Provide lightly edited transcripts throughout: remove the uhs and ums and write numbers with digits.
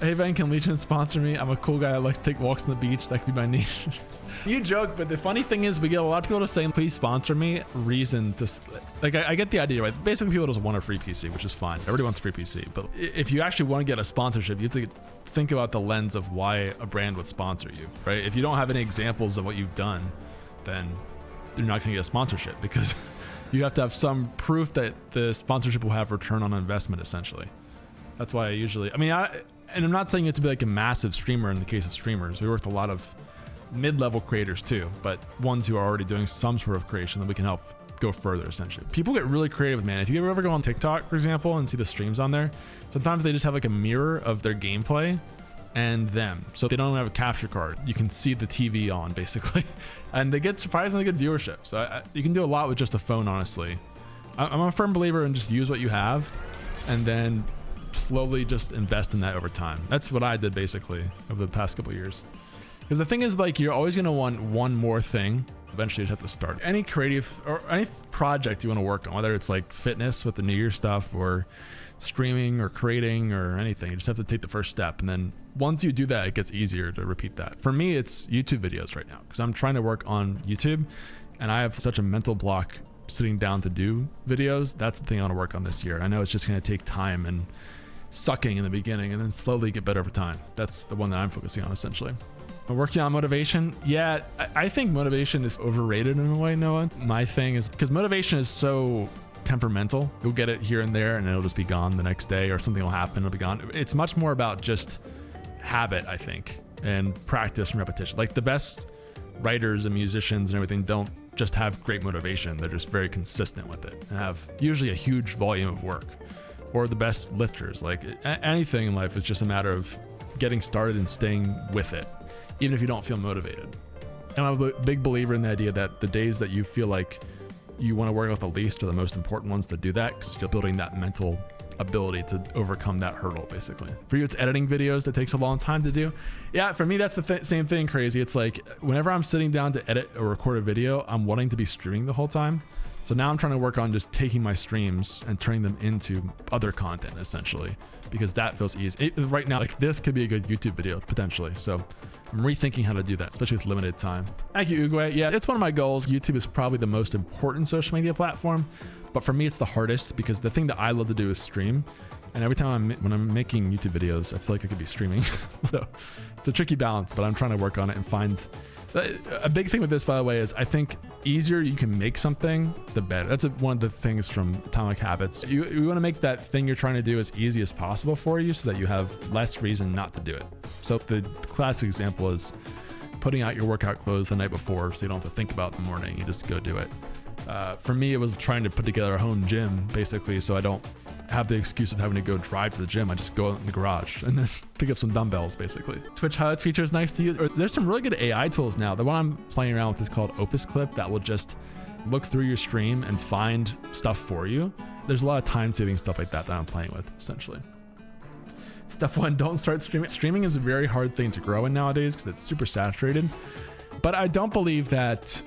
Hey, Van, can Legion sponsor me? I'm a cool guy that likes to take walks on the beach. That could be my niche. You joke, but the funny thing is we get a lot of people to say, please sponsor me. Reason to, like, I get the idea, right? Basically, people just want a free PC, which is fine. Everybody wants a free PC. But if you actually want to get a sponsorship, you have to think about the lens of why a brand would sponsor you, right? If you don't have any examples of what you've done, then you're not going to get a sponsorship because you have to have some proof that the sponsorship will have return on investment, essentially. That's why I usually, and I'm not saying you have to be like a massive streamer in the case of streamers. We work with a lot of mid-level creators too, but ones who are already doing some sort of creation that we can help go further, essentially. People get really creative, man. If you ever go on TikTok, for example, and see the streams on there, sometimes they just have like a mirror of their gameplay and them. So they don't have a capture card. You can see the TV on, basically. And they get surprisingly good viewership. So you can do a lot with just a phone, honestly. I'm a firm believer in just use what you have and then slowly just invest in that over time. That's what I did basically over the past couple of years. Because the thing is, like, you're always going to want one more thing. Eventually you'd have to start any creative or any project you want to work on, whether it's like fitness with the New Year stuff or streaming or creating or anything. You just have to take the first step. And then once you do that, it gets easier to repeat that. For me, it's YouTube videos right now because I'm trying to work on YouTube and I have such a mental block sitting down to do videos. That's the thing I want to work on this year. I know it's just going to take time and sucking in the beginning and then slowly get better over time. That's the one that I'm focusing on, essentially. Working on motivation. Yeah, I think motivation is overrated in a way, Noah. My thing is because motivation is so temperamental. You'll get it here and there and it'll just be gone the next day, or something will happen, it'll be gone. It's much more about just habit, I think, and practice and repetition. Like the best writers and musicians and everything don't just have great motivation. They're just very consistent with it and have usually a huge volume of work. Or the best lifters. Like anything in life, it's just a matter of getting started and staying with it, even if you don't feel motivated. And I'm a big believer in the idea that the days that you feel like you want to work out the least are the most important ones to do that, because you're building that mental ability to overcome that hurdle, basically. For you, it's editing videos that takes a long time to do. Yeah, for me, that's the same thing, crazy. It's like whenever I'm sitting down to edit or record a video, I'm wanting to be streaming the whole time. So now I'm trying to work on just taking my streams and turning them into other content, essentially, because that feels easy. Right now, like this could be a good YouTube video, potentially. So I'm rethinking how to do that, especially with limited time. Thank you, Uguay. Yeah, it's one of my goals. YouTube is probably the most important social media platform, but for me, it's the hardest because the thing that I love to do is stream. And every time when I'm making YouTube videos, I feel like I could be streaming. So it's a tricky balance, but I'm trying to work on it and find. A big thing with this, by the way, is I think easier you can make something, the better. That's one of the things from Atomic Habits. You want to make that thing you're trying to do as easy as possible for you so that you have less reason not to do it. So the classic example is putting out your workout clothes the night before so you don't have to think about it in the morning. You just go do it. For me, it was trying to put together a home gym, basically, so I don't have the excuse of having to go drive to the gym. I just go out in the garage and then pick up some dumbbells, basically. Twitch highlights feature is nice to use. There's some really good AI tools now. The one I'm playing around with is called Opus Clip, that will just look through your stream and find stuff for you. There's a lot of time-saving stuff like that I'm playing with, essentially. Step one, don't start streaming. Streaming is a very hard thing to grow in nowadays because it's super saturated. But I don't believe that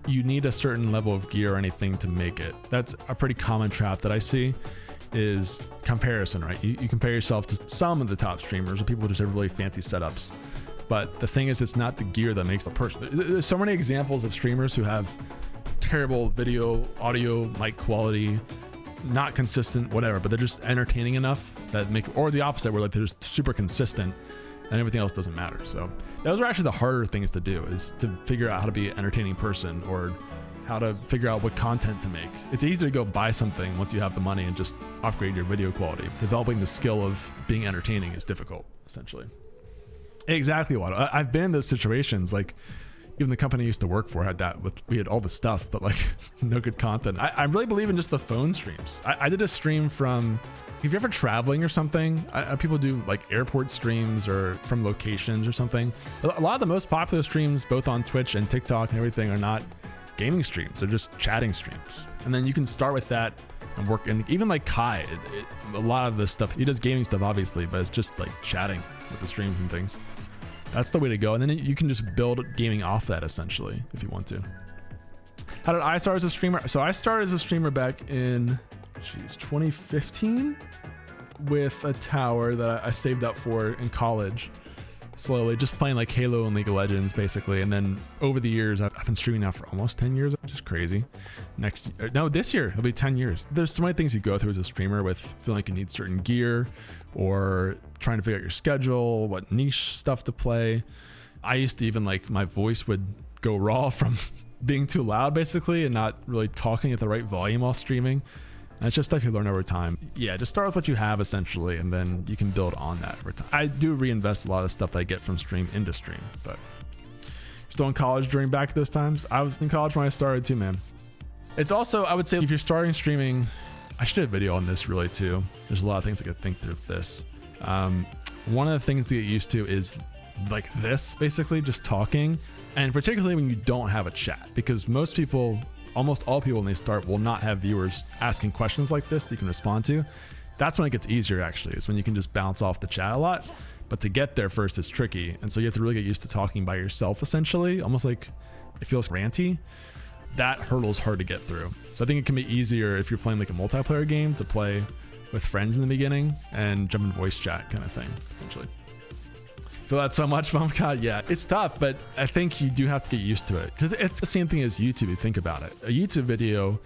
you need a certain level of gear or anything to make it. That's a pretty common trap that I see, is comparison, right? You compare yourself to some of the top streamers or people who just have really fancy setups. But the thing is, it's not the gear that makes the person. There's so many examples of streamers who have terrible video, audio, mic quality, not consistent, whatever, but they're just entertaining enough that make, or the opposite, where like they're just super consistent and everything else doesn't matter. So those are actually the harder things to do, is to figure out how to be an entertaining person or how to figure out what content to make. It's easy to go buy something once you have the money and just upgrade your video quality. Developing the skill of being entertaining is difficult, essentially. Exactly what I've been in those situations. Like even the company I used to work for had that. We had all the stuff, but like no good content. I really believe in just the phone streams. I did a stream from, if you're ever traveling or something, people do like airport streams or from locations or something. A lot of the most popular streams, both on Twitch and TikTok and everything, are not gaming streams. They're just chatting streams. And then you can start with that and work. And even like Kai, a lot of the stuff, he does gaming stuff obviously, but it's just like chatting with the streams and things. That's the way to go. And then you can just build gaming off that, essentially, if you want to. How did I start as a streamer? So I started as a streamer back in, 2015. with a tower that I saved up for in college. Slowly, just playing like Halo and League of Legends, basically. And then over the years, I've been streaming now for almost 10 years, which is crazy. This year, it'll be 10 years. There's so many things you go through as a streamer with feeling like you need certain gear or trying to figure out your schedule, what niche stuff to play. I used to even like my voice would go raw from being too loud, basically, and not really talking at the right volume while streaming. And it's just stuff you learn over time. Yeah, just start with what you have essentially, and then you can build on that over time. I do reinvest a lot of stuff that I get from stream into stream, but still in college during back those times. I was in college when I started too, man. It's also, I would say, if you're starting streaming, I should do a video on this really too. There's a lot of things I could think through with this. One of the things to get used to is like this, basically just talking, and particularly when you don't have a chat, because most people, almost all people when they start will not have viewers asking questions like this that you can respond to. That's when it gets easier, actually, is when you can just bounce off the chat a lot. But to get there first is tricky, and so you have to really get used to talking by yourself, essentially, almost like it feels ranty. That hurdle is hard to get through. So I think it can be easier if you're playing like a multiplayer game to play with friends in the beginning and jump in voice chat kind of thing, potentially. Feel that so much, Mom God? Yeah, it's tough, but I think you do have to get used to it, because it's the same thing as YouTube. You think about it, a YouTube video,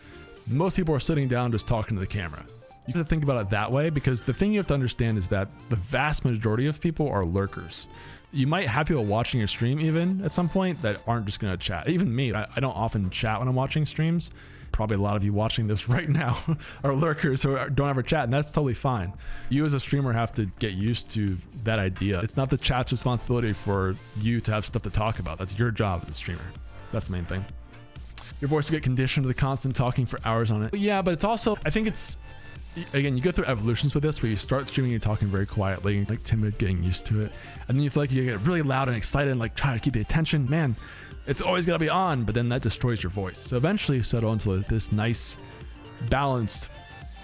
most people are sitting down just talking to the camera. You have to think about it that way, because the thing you have to understand is that the vast majority of people are lurkers. You might have people watching your stream even at some point that aren't just going to chat. Even me, I don't often chat when I'm watching streams. Probably a lot of you watching this right now are lurkers who don't ever chat, and that's totally fine. You as a streamer have to get used to that idea. It's not the chat's responsibility for you to have stuff to talk about. That's your job as a streamer. That's the main thing. Your voice will get conditioned to the constant talking for hours on it. But yeah, but it's also, I think it's, again, you go through evolutions with this where you start streaming, you're talking very quietly, like timid, getting used to it. And then you feel like you get really loud and excited and like try to keep the attention. Man, it's always got to be on, but then that destroys your voice. So eventually you settle into this nice, balanced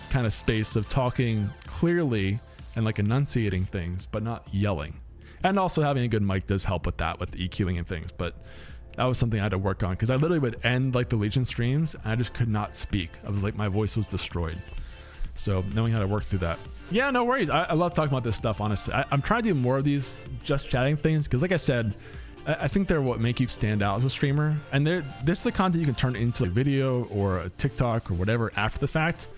kind of space of talking clearly and like enunciating things, but not yelling. And also having a good mic does help with that, with the EQing and things. But that was something I had to work on, because I literally would end like the Legion streams and I just could not speak. I was like, my voice was destroyed. So knowing how to work through that. Yeah, no worries. I love talking about this stuff, honestly. I'm trying to do more of these just chatting things, because like I said, I think they're what make you stand out as a streamer. And this is the content you can turn into a video or a TikTok or whatever after the fact.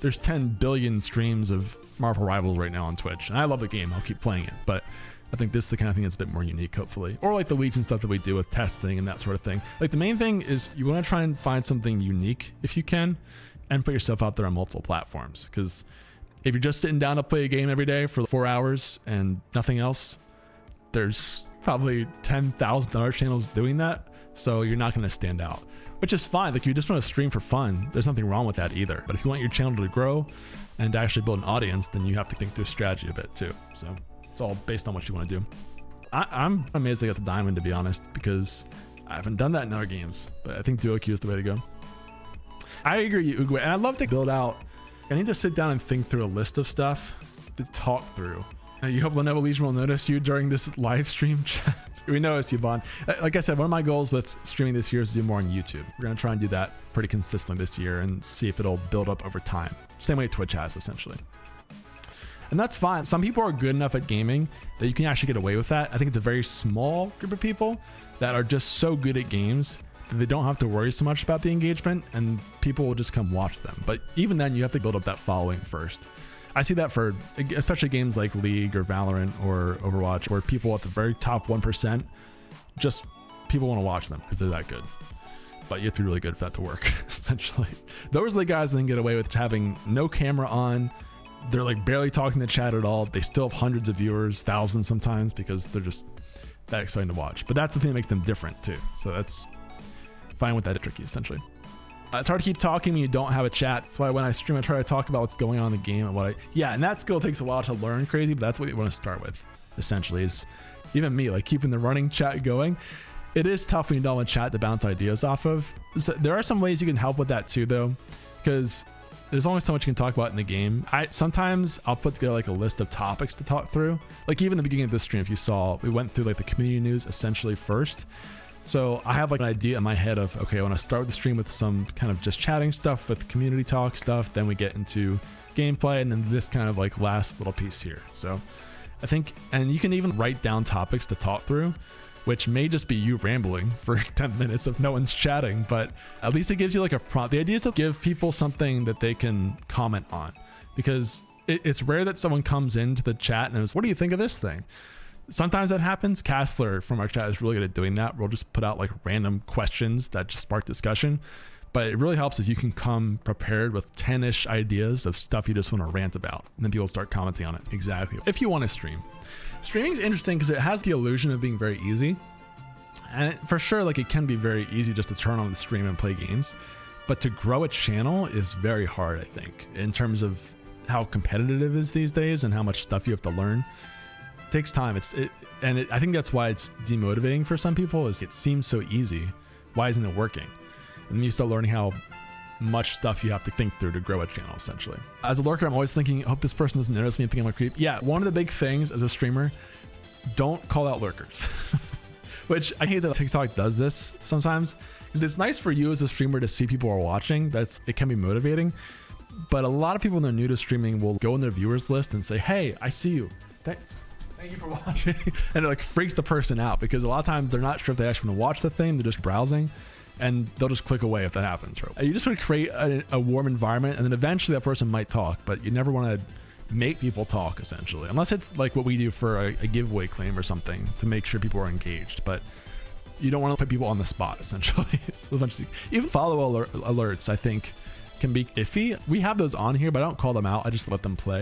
There's 10 billion streams of Marvel Rivals right now on Twitch, and I love the game. I'll keep playing it, but I think this is the kind of thing that's a bit more unique, hopefully. Or like the Legion stuff that we do with testing and that sort of thing. Like the main thing is you want to try and find something unique if you can, and put yourself out there on multiple platforms. Because if you're just sitting down to play a game every day for 4 hours and nothing else, there's probably 10,000 other channels doing that, so you're not going to stand out, which is fine. Like, you just want to stream for fun, there's nothing wrong with that either. But if you want your channel to grow and to actually build an audience, then you have to think through strategy a bit too. So it's all based on what you want to do. I'm amazed they got the diamond, to be honest, because I haven't done that in other games, but I think duo queue is the way to go. I agree, Uguay, and I'd love to build out. I need to sit down and think through a list of stuff to talk through. You hope Lenovo Legion will notice you during this live stream chat. We notice you, Bond. Like I said, one of my goals with streaming this year is to do more on YouTube. We're going to try and do that pretty consistently this year and see if it'll build up over time. Same way Twitch has, essentially. And that's fine. Some people are good enough at gaming that you can actually get away with that. I think it's a very small group of people that are just so good at games that they don't have to worry so much about the engagement, and people will just come watch them. But even then, you have to build up that following first. I see that for especially games like League or Valorant or Overwatch, where people at the very top 1%, just people want to watch them because they're that good. But you have to be really good for that to work, essentially. Those are the guys that can get away with having no camera on. They're like barely talking to chat at all. They still have hundreds of viewers, thousands sometimes, because they're just that exciting to watch. But that's the thing that makes them different too. So that's fine with that tricky, essentially. It's hard to keep talking when you don't have a chat. That's why when I stream, I try to talk about what's going on in the game and and that skill takes a while to learn, crazy, but that's what you want to start with, essentially, is even me, like keeping the running chat going. It is tough when you don't have a chat to bounce ideas off of. So there are some ways you can help with that too, though, because there's only so much you can talk about in the game. Sometimes I'll put together like a list of topics to talk through. Like even the beginning of this stream, if you saw, we went through like the community news essentially first. So I have like an idea in my head of, okay, I want to start the stream with some kind of just chatting stuff with community talk stuff. Then we get into gameplay, and then this kind of like last little piece here. So I think, and you can even write down topics to talk through, which may just be you rambling for 10 minutes if no one's chatting, but at least it gives you like a prompt. The idea is to give people something that they can comment on, because it's rare that someone comes into the chat and goes, what do you think of this thing? Sometimes that happens. Castler from our chat is really good at doing that. We'll just put out like random questions that just spark discussion. But it really helps if you can come prepared with 10-ish ideas of stuff you just want to rant about. And then people start commenting on it. Exactly. If you want to stream. Streaming is interesting because it has the illusion of being very easy. And for sure, like it can be very easy just to turn on the stream and play games. But to grow a channel is very hard, I think, in terms of how competitive it is these days and how much stuff you have to learn. It takes time. I think that's why it's demotivating for some people, is it seems so easy. Why isn't it working? And then you start learning how much stuff you have to think through to grow a channel, essentially. As a lurker, I'm always thinking, I hope this person doesn't notice me and think I'm a creep. Yeah, one of the big things as a streamer, don't call out lurkers. Which I hate that TikTok does this sometimes, because it's nice for you as a streamer to see people are watching. It can be motivating. But a lot of people when they're new to streaming will go in their viewers list and say, hey, I see you. Thank you for watching. And it like freaks the person out, because a lot of times they're not sure if they actually want to watch the thing. They're just browsing, and they'll just click away if that happens. Right? You just want to create a warm environment, and then eventually that person might talk, but you never want to make people talk, essentially, unless it's like what we do for a giveaway claim or something to make sure people are engaged. But you don't want to put people on the spot, essentially. So even follow alerts, I think, can be iffy. We have those on here, but I don't call them out. I just let them play.